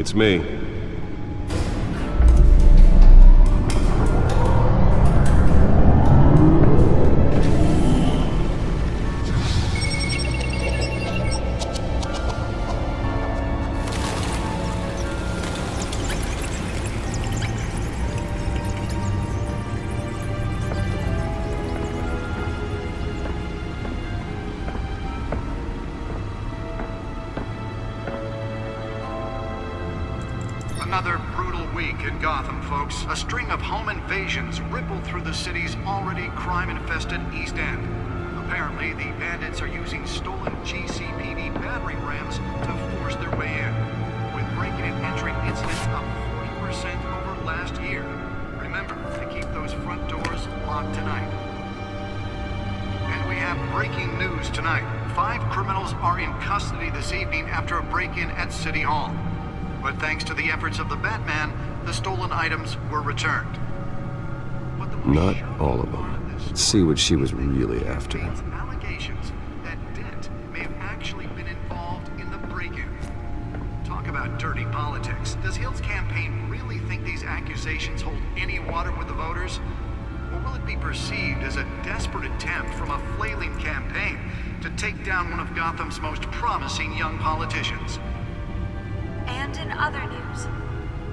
It's me. Another brutal week in Gotham, folks. A string of home invasions rippled through the city's already crime-infested East End. Apparently, the bandits are using stolen GCPD battering rams to force their way in, with breaking and entering incidents up 40% over last year. Remember to keep those front doors locked tonight. And we have breaking news tonight. 5 criminals are in custody this evening after a break-in at City Hall. But thanks to the efforts of the Batman, the stolen items were returned. Not all of them. Let's see what she was really after. Allegations that Dent may have actually been involved in the break-in. Talk about dirty politics. Does Hill's campaign really think these accusations hold any water with the voters? Or will it be perceived as a desperate attempt from a flailing campaign to take down one of Gotham's most promising young politicians? And in other news,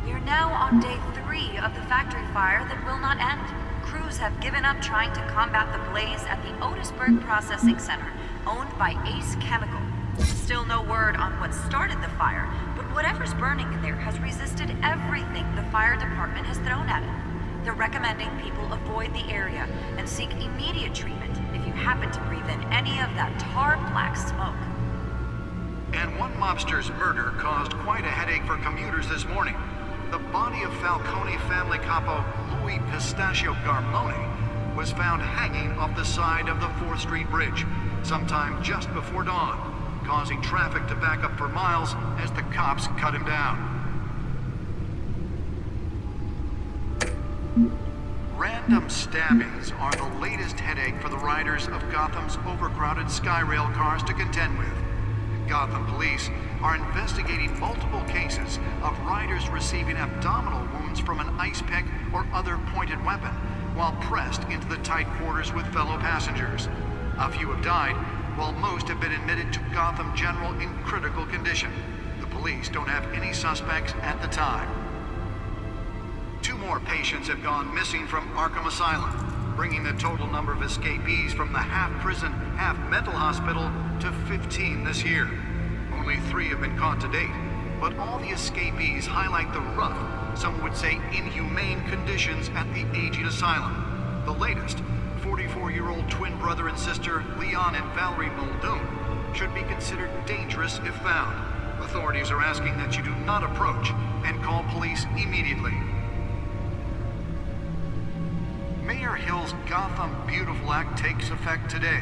we are now on day 3 of the factory fire that will not end. Crews have given up trying to combat the blaze at the Otisburg Processing Center, owned by Ace Chemical. Still no word on what started the fire, but whatever's burning in there has resisted everything the fire department has thrown at it. They're recommending people avoid the area and seek immediate treatment if you happen to breathe in any of that tar-black smoke. And one mobster's murder caused quite a headache for commuters this morning. The body of Falcone family capo Louis Pistachio Garmone was found hanging off the side of the 4th Street Bridge sometime just before dawn, causing traffic to back up for miles as the cops cut him down. Random stabbings are the latest headache for the riders of Gotham's overcrowded Skyrail cars to contend with. Gotham police are investigating multiple cases of riders receiving abdominal wounds from an ice pick or other pointed weapon while pressed into the tight quarters with fellow passengers. A few have died, while most have been admitted to Gotham General in critical condition. The police don't have any suspects at the time. 2 more patients have gone missing from Arkham Asylum, bringing the total number of escapees from the half-prison, half-mental hospital to 15 this year. Only 3 have been caught to date, but all the escapees highlight the rough, some would say inhumane conditions at the aging asylum. The latest, 44-year-old twin brother and sister Leon and Valerie Muldoon, should be considered dangerous if found. Authorities are asking that you do not approach and call police immediately. Mayor Hill's Gotham Beautiful Act takes effect today,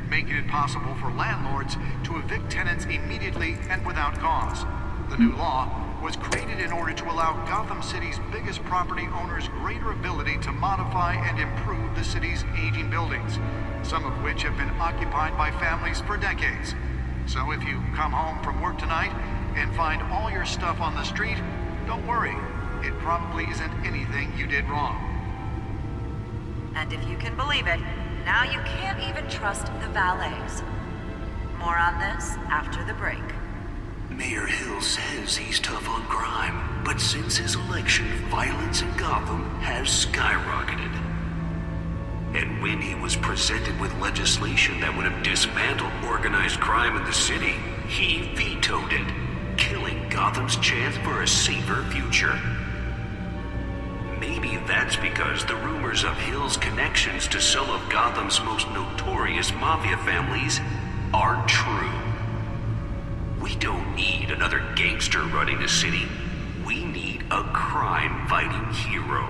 making it possible for landlords to evict tenants immediately and without cause. The new law was created in order to allow Gotham City's biggest property owners greater ability to modify and improve the city's aging buildings, some of which have been occupied by families for decades. So if you come home from work tonight and find all your stuff on the street, don't worry. It probably isn't anything you did wrong. And if you can believe it, now you can't even trust the valets. More on this after the break. Mayor Hill says he's tough on crime, but since his election, violence in Gotham has skyrocketed. And when he was presented with legislation that would have dismantled organized crime in the city, he vetoed it, killing Gotham's chance for a safer future. Maybe that's because the rumors of Hill's connections to some of Gotham's most notorious mafia families are true. We don't need another gangster running the city. We need a crime-fighting hero.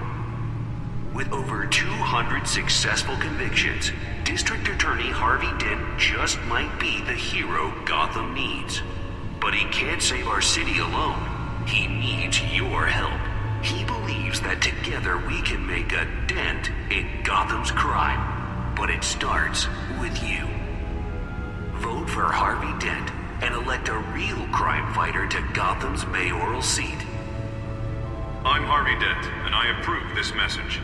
With over 200 successful convictions, District Attorney Harvey Dent just might be the hero Gotham needs. But he can't save our city alone. He needs your help. He believes that together we can make a dent in Gotham's crime. But it starts with you. Vote for Harvey Dent and elect a real crime fighter to Gotham's mayoral seat. I'm Harvey Dent, and I approve this message.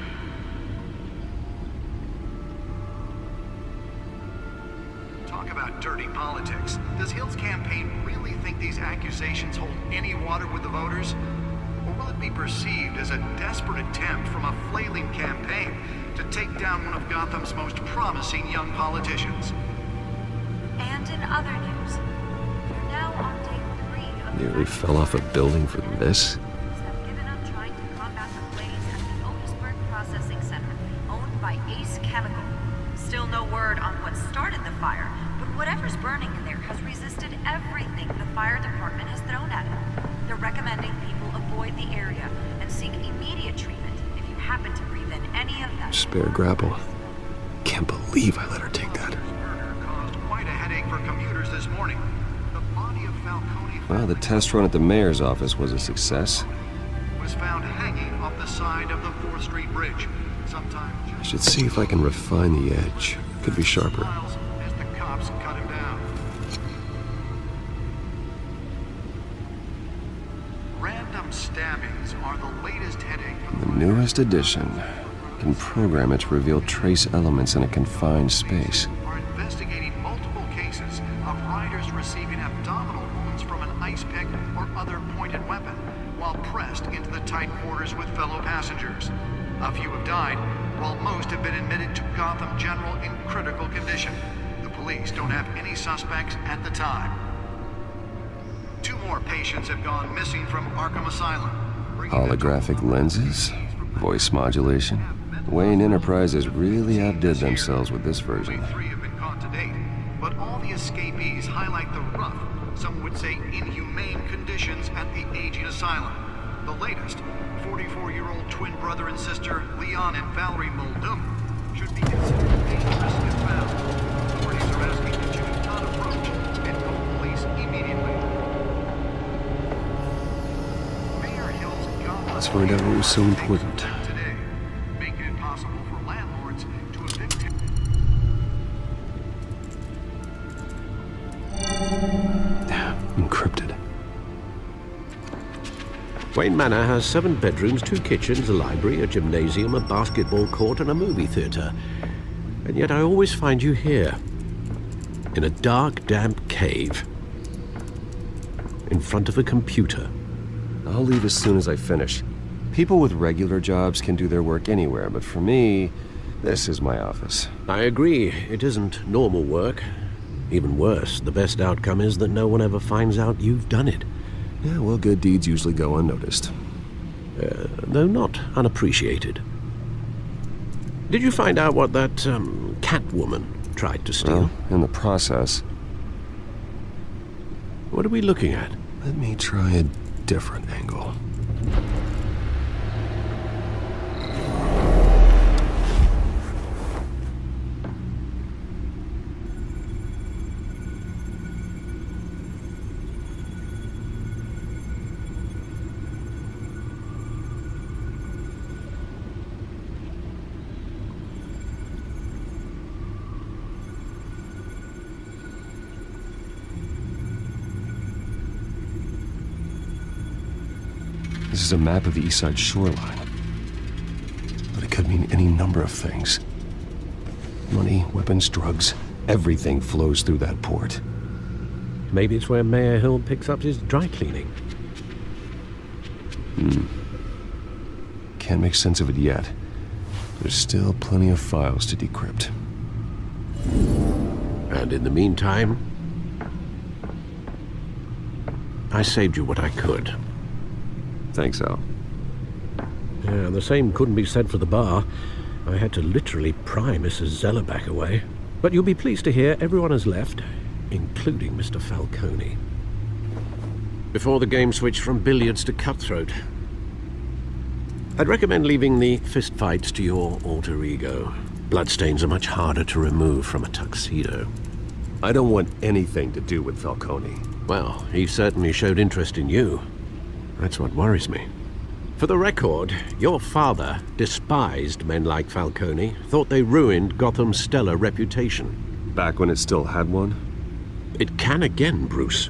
Talk about dirty politics. Does Hill's campaign really think these accusations hold any water with the voters? Or will it be perceived as a desperate attempt from a flailing campaign to take down one of Gotham's most promising young politicians? And in other news, we're now on day 3 of the Nearly fell off a building for this? have given up trying to combat the blaze at the Otisburg Processing Center, owned by Ace Chemical. Still no word on what started the fire, but whatever's burning in there has resisted everything the fire department has thrown at it. They're recommending people avoid the area and seek immediate treatment if you happen to breathe in any of that. Spare grapple. Can't believe I let her take that. Murder caused quite a headache for commuters this morning. The body of Falcone Well, the test run at the mayor's office was a success. was found hanging off the side of the 4th Street Bridge. Sometime I should see if I can refine the edge. Could be sharper. miles as the cops cut him down. Random stabbings are the latest headache for The newest edition can program it to reveal trace elements in a confined space. are investigating multiple cases of riders receiving abdominal wounds from an ice pick or other pointed weapon while pressed into the tight quarters with fellow passengers. A few have died, while most have been admitted to Gotham General in critical condition. The police don't have any suspects at the time. 2 more patients have gone missing from Arkham Asylum. Holographic lenses, voice modulation. Wayne Enterprises really outdid themselves with this version. 3 have been caught to date, but all the escapees highlight the rough, some would say inhumane conditions at the aging asylum. The latest, 44-year-old twin brother and sister Leon and Valerie Muldoon, should be considered dangerous if found. Authorities are asking that you do not approach and call police immediately. Mayor Hill's Gotham Let's find out what was so important. today, making it possible for landlords to evict him. Encrypted. Wayne Manor has 7 bedrooms, 2 kitchens, a library, a gymnasium, a basketball court, and a movie theater. And yet I always find you here, in a dark, damp cave, in front of a computer. I'll leave as soon as I finish. People with regular jobs can do their work anywhere, but for me, this is my office. I agree, it isn't normal work. Even worse, the best outcome is that no one ever finds out you've done it. Yeah, well, good deeds usually go unnoticed. Though not unappreciated. Did you find out what that, Catwoman tried to steal? Well, in the process, What are we looking at? let me try a different angle. This is a map of the East Side shoreline. But it could mean any number of things. Money, weapons, drugs, everything flows through that port. Maybe it's where Mayor Hill picks up his dry cleaning. Can't make sense of it yet. There's still plenty of files to decrypt. And in the meantime, I saved you what I could. Thanks, Al. Yeah, the same couldn't be said for the bar. I had to literally pry Mrs. Zellerback away. But you'll be pleased to hear everyone has left, including Mr. Falcone. Before the game switched from billiards to cutthroat. I'd recommend leaving the fistfights to your alter ego. Bloodstains are much harder to remove from a tuxedo. I don't want anything to do with Falcone. Well, he certainly showed interest in you. That's what worries me. For the record, your father despised men like Falcone, thought they ruined Gotham's stellar reputation. Back when it still had one? It can again, Bruce.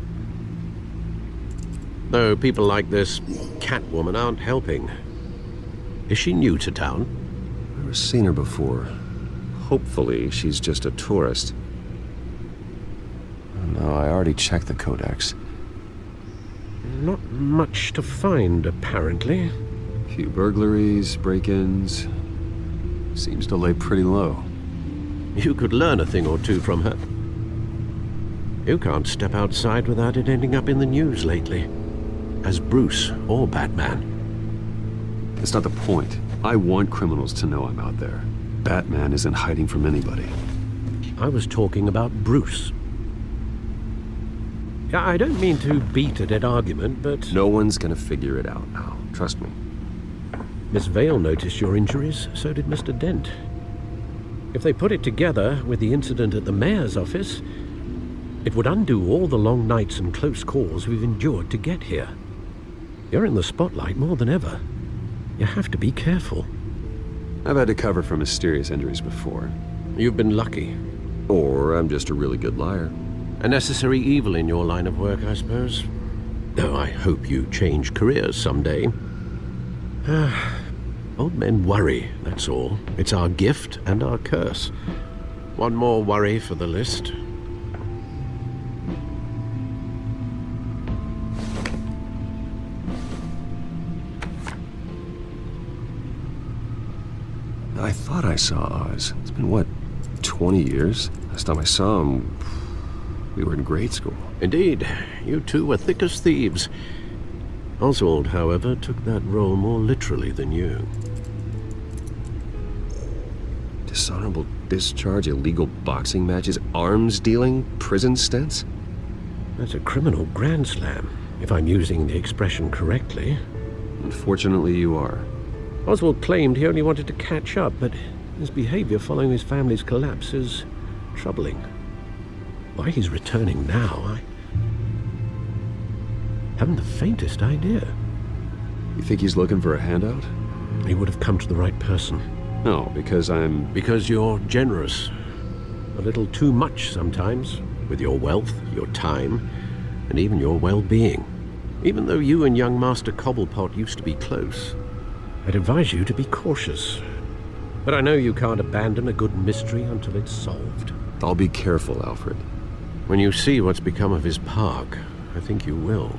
Though people like this Catwoman aren't helping. Is she new to town? I've never seen her before. Hopefully, she's just a tourist. No, I already checked the codex. Not much to find, apparently. A few burglaries, break-ins. Seems to lay pretty low. You could learn a thing or two from her. You can't step outside without it ending up in the news lately. As Bruce or Batman. That's not the point. I want criminals to know I'm out there. Batman isn't hiding from anybody. I was talking about Bruce. Yeah, I don't mean to beat a dead argument, but... No one's gonna figure it out now. Trust me. Miss Vale noticed your injuries, so did Mr. Dent. If they put it together with the incident at the mayor's office, it would undo all the long nights and close calls we've endured to get here. You're in the spotlight more than ever. You have to be careful. I've had to cover for mysterious injuries before. You've been lucky. Or I'm just a really good liar. A necessary evil in your line of work, I suppose. Though I hope you change careers someday. Old men worry, that's all. It's our gift and our curse. One more worry for the list. I thought I saw Oz. It's been, what, 20 years? Last time I saw him, we were in grade school. Indeed, you two were thick as thieves. Oswald, however, took that role more literally than you. Dishonorable discharge, illegal boxing matches, arms dealing, prison stints? That's a criminal grand slam, if I'm using the expression correctly. Unfortunately, you are. Oswald claimed he only wanted to catch up, but his behavior following his family's collapse is troubling. Why he's returning now, I haven't the faintest idea. You think he's looking for a handout? He would have come to the right person. No, because I'm... Because you're generous. A little too much sometimes, with your wealth, your time, and even your well-being. Even though you and young Master Cobblepot used to be close, I'd advise you to be cautious. But I know you can't abandon a good mystery until it's solved. I'll be careful, Alfred. When you see what's become of his park, I think you will.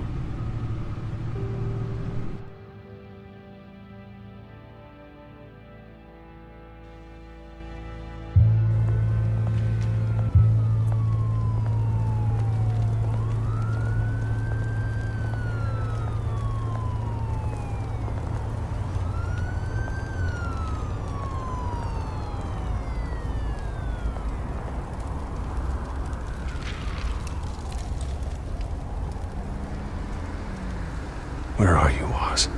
Where are you, Oz?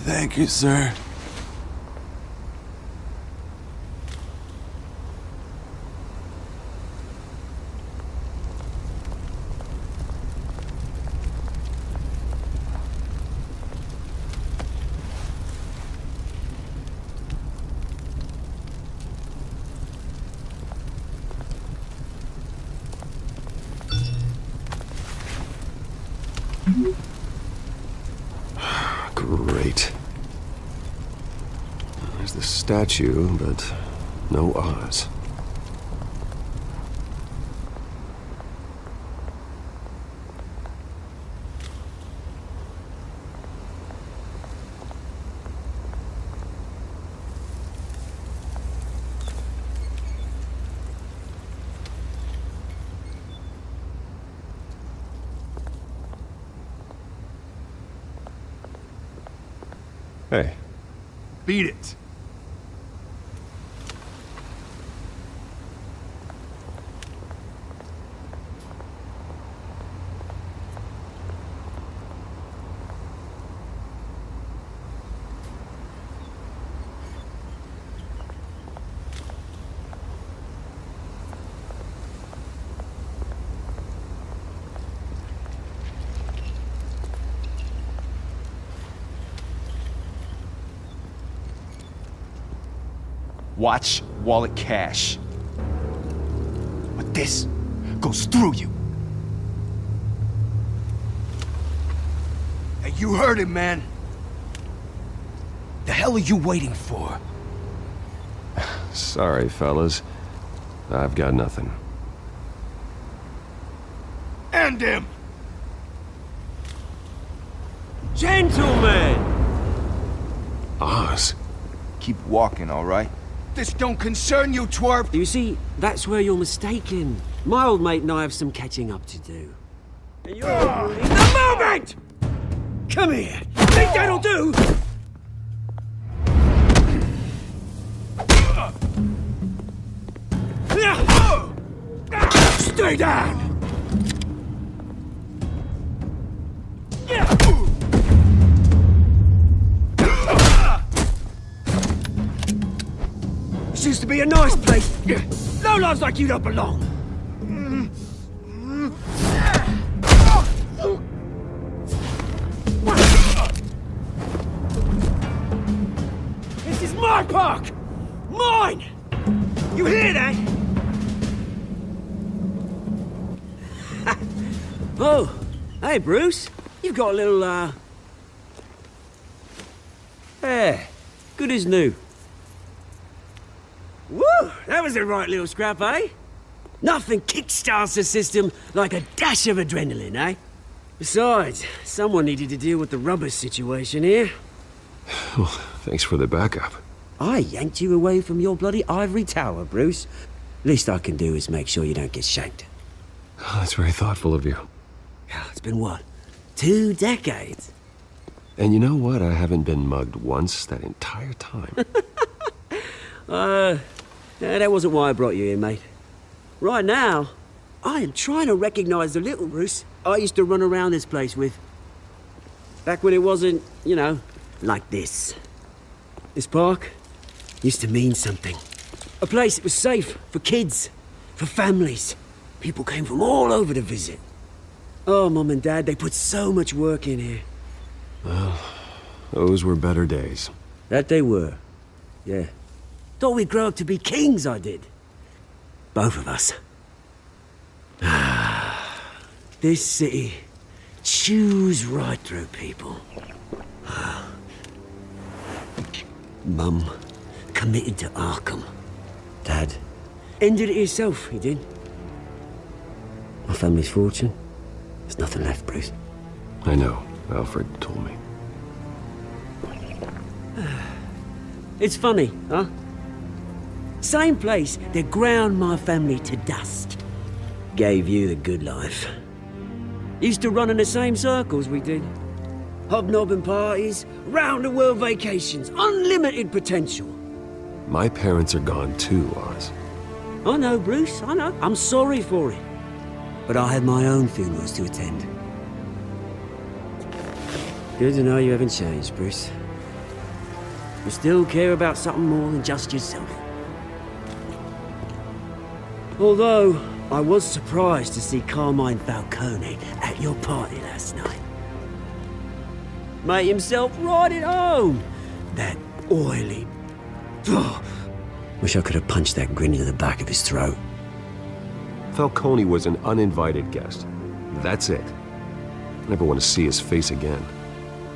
Thank you, sir. Great. There's the statue, but no Oz. Hey. Beat it. Watch wallet cash. But this goes through you. Hey, you heard him, man. The hell are you waiting for? Sorry, fellas. I've got nothing. End him! Gentlemen! Oz? Keep walking, all right? This don't concern you, twerp! You see, that's where you're mistaken. My old mate and I have some catching up to do. And you're in the moment! Come here! Think that'll do? Stay down! This used to be a nice place. Lowlifes like you don't belong. This is my park! Mine! You hear that? Oh, hey Bruce. You've got a little, Yeah, good as new. Woo! That was a right little scrap, eh? Nothing kickstarts the system like a dash of adrenaline, eh? Besides, someone needed to deal with the rubber situation here. Well, thanks for the backup. I yanked you away from your bloody ivory tower, Bruce. Least I can do is make sure you don't get shanked. Oh, that's very thoughtful of you. It's been what? 2 decades? And you know what? I haven't been mugged once that entire time. That wasn't why I brought you here, mate. Right now, I am trying to recognize the little Bruce I used to run around this place with. Back when it wasn't, you know, like this. This park used to mean something. A place that was safe for kids, for families. People came from all over to visit. Oh, Mum and Dad, they put so much work in here. Well, those were better days. That they were, yeah. Thought we'd grow up to be kings, I did. Both of us. This city chews right through people. Mum committed to Arkham. Dad ended it himself, he did. My family's fortune, there's nothing left, Bruce. I know. Alfred told me. It's funny, huh? Same place that ground my family to dust. Gave you the good life. Used to run in the same circles we did. Hobnobbing parties, round-the-world vacations, unlimited potential. My parents are gone too, Oz. I know, Bruce, I know. I'm sorry for it. But I had my own funerals to attend. Good to know you haven't changed, Bruce. You still care about something more than just yourself. Although, I was surprised to see Carmine Falcone at your party last night. Made himself right at home. That oily... Oh, wish I could have punched that grin into the back of his throat. Falcone was an uninvited guest. That's it. Never want to see his face again.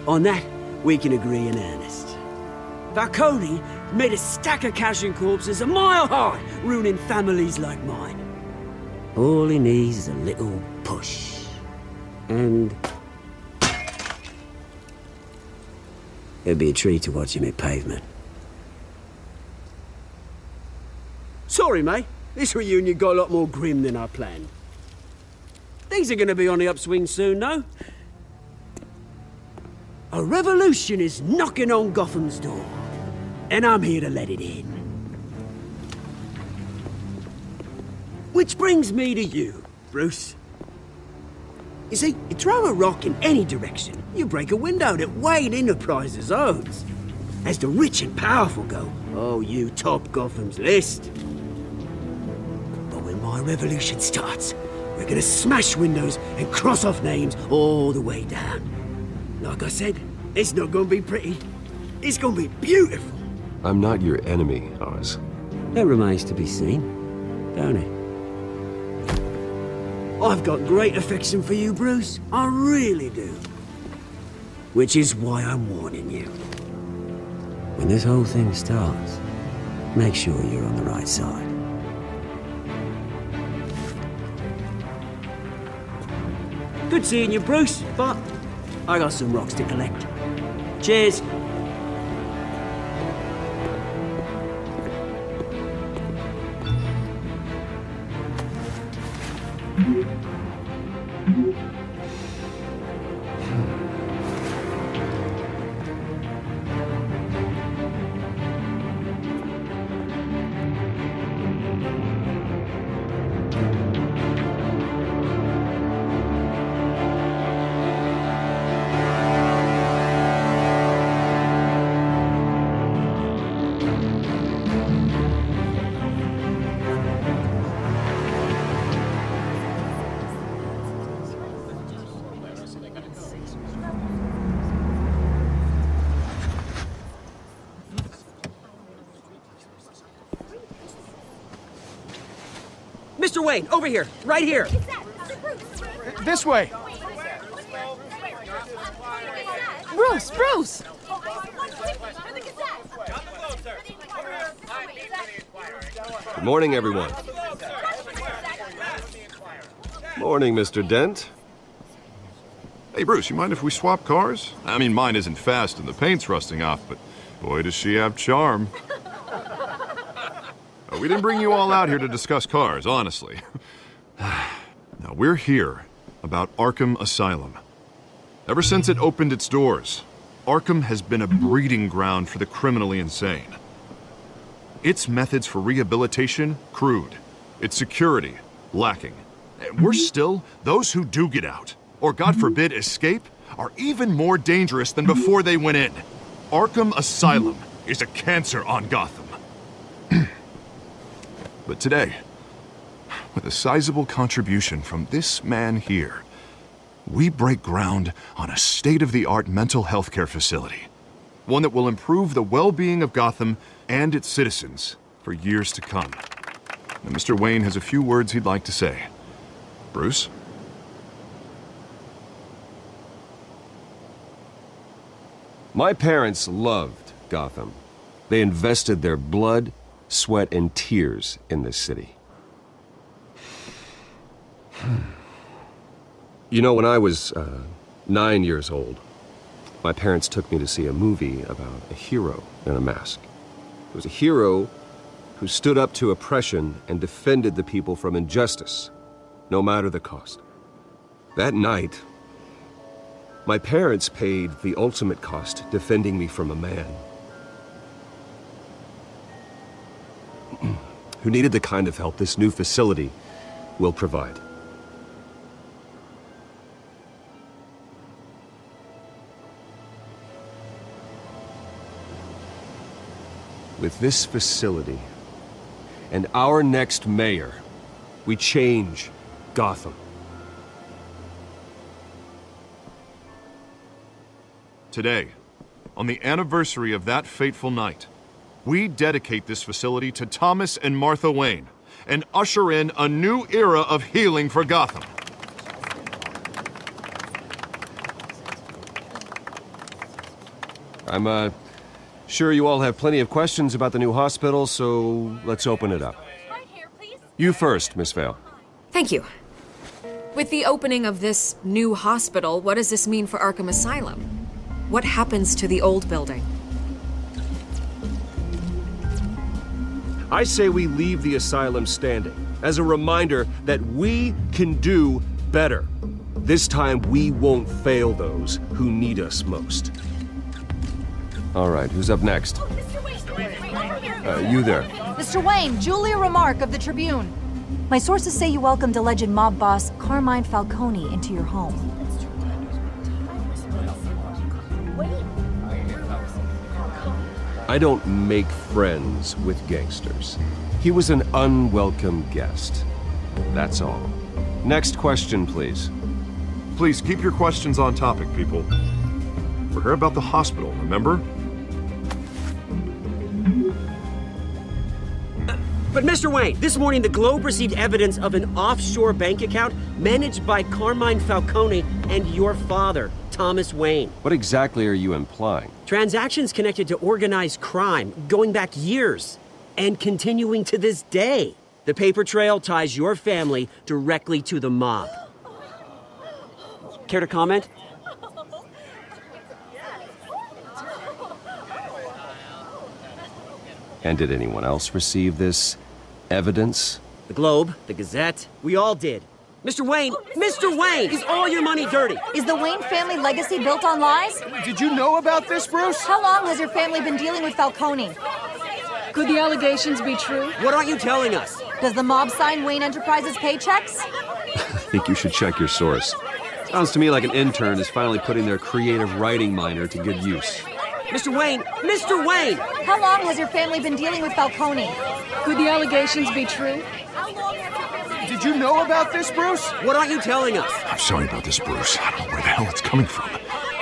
On that, we can agree in earnest. Falcone made a stack of cash and corpses a mile high, ruining families like mine. All he needs is a little push. And... it'd be a treat to watch him hit pavement. Sorry, mate. This reunion got a lot more grim than I planned. Things are gonna be on the upswing soon, though. A revolution is knocking on Gotham's door, and I'm here to let it in. Which brings me to you, Bruce. You see, you throw a rock in any direction, you break a window that Wayne Enterprises owns. As the rich and powerful go, oh, you top Gotham's list. But when my revolution starts, we're gonna smash windows and cross off names all the way down. Like I said, it's not gonna be pretty. It's gonna be beautiful. I'm not your enemy, Oz. That remains to be seen, don't it? I've got great affection for you, Bruce. I really do. Which is why I'm warning you. When this whole thing starts, make sure you're on the right side. Good seeing you, Bruce, but I got some rocks to collect. Cheers. Mr. Wayne, over here, right here. This way. Bruce! Good morning, everyone. Morning, Mr. Dent. Hey, Bruce, you mind if we swap cars? I mean, mine isn't fast and the paint's rusting off, but boy, does she have charm. We didn't bring you all out here to discuss cars, honestly. Now, we're here about Arkham Asylum. Ever since it opened its doors, Arkham has been a breeding ground for the criminally insane. Its methods for rehabilitation, crude. Its security, lacking. And worse still, those who do get out, or God forbid escape, are even more dangerous than before they went in. Arkham Asylum is a cancer on Gotham. But today, with a sizable contribution from this man here, we break ground on a state-of-the-art mental health care facility. One that will improve the well-being of Gotham and its citizens for years to come. Now, Mr. Wayne has a few words he'd like to say. Bruce? My parents loved Gotham. They invested their blood, sweat, and tears in this city. You know, when I was 9 years old, my parents took me to see a movie about a hero in a mask. It was a hero who stood up to oppression and defended the people from injustice, no matter the cost. That night, my parents paid the ultimate cost defending me from a man who needed the kind of help this new facility will provide. With this facility and our next mayor, we change Gotham. Today, on the anniversary of that fateful night, we dedicate this facility to Thomas and Martha Wayne and usher in a new era of healing for Gotham. Sure, you all have plenty of questions about the new hospital, so let's open it up. You first, Miss Vale. Thank you. With the opening of this new hospital, what does this mean for Arkham Asylum? What happens to the old building? I say we leave the asylum standing as a reminder that we can do better. This time we won't fail those who need us most. All right, who's up next? You there. Mr. Wayne, Julia Remark of the Tribune. My sources say you welcomed alleged mob boss Carmine Falcone into your home. I don't make friends with gangsters. He was an unwelcome guest. That's all. Next question, please. Please keep your questions on topic, people. We're here about the hospital, remember? But Mr. Wayne, this morning the Globe received evidence of an offshore bank account managed by Carmine Falcone and your father, Thomas Wayne. What exactly are you implying? Transactions connected to organized crime going back years and continuing to this day. The paper trail ties your family directly to the mob. Care to comment? And did anyone else receive this evidence? The Globe, the Gazette, we all did. Mr. Wayne, is all your money dirty? Is the Wayne family legacy built on lies? Did you know about this, Bruce? How long has your family been dealing with Falcone? Could the allegations be true? What aren't you telling us? Does the mob sign Wayne Enterprises paychecks? I think you should check your source. Sounds to me like an intern is finally putting their creative writing minor to good use. Mr. Wayne! How long has your family been dealing with Falcone? Could the allegations be true? Did you know about this, Bruce? What aren't you telling us? I'm sorry about this, Bruce. I don't know where the hell it's coming from.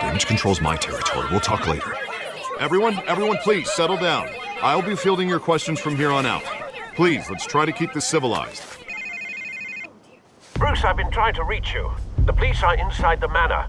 Damage control's my territory. We'll talk later. Everyone, please, settle down. I'll be fielding your questions from here on out. Please, let's try to keep this civilized. Bruce, I've been trying to reach you. The police are inside the manor.